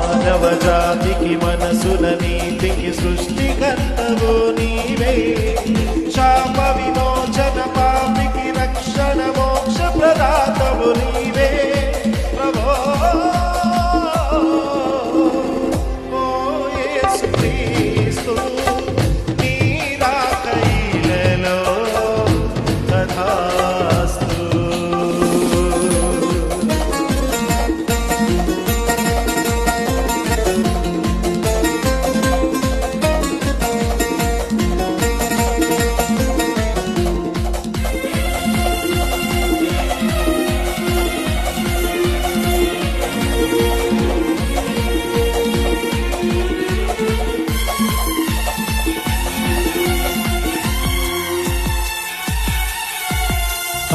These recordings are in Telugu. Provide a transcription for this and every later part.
మానవజాతికి మనసుల నీతికి సృష్టికర్తవు నీవే. శాప విమోచన పాపికి రక్షణ మోక్ష ప్రదాతవు నీవే ప్రభో. ఓ యేసు క్రీస్తు నీ రాకైలలో తథాస్తు.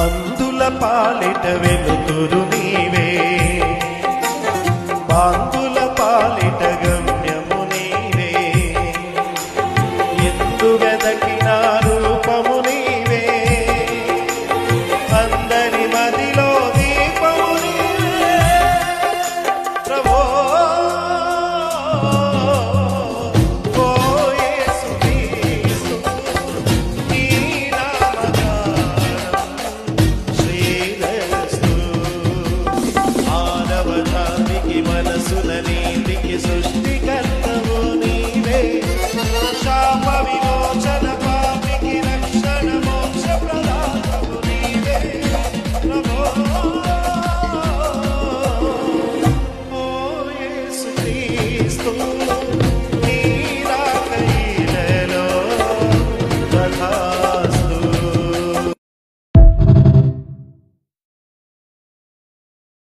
అందుల పాలిట వెలుతురు నీవే, బాంధుల పాలిట గమ్యము నీవే. ఎందు వెదకిన రూపము నీవే, అందరి మదిలో దీపము నీవే ప్రభో. ఓ యేసు క్రీస్తు నీ నామగానం శ్రీరస్తు. మానవజాతికి మనసుల నీతికి సృష్టి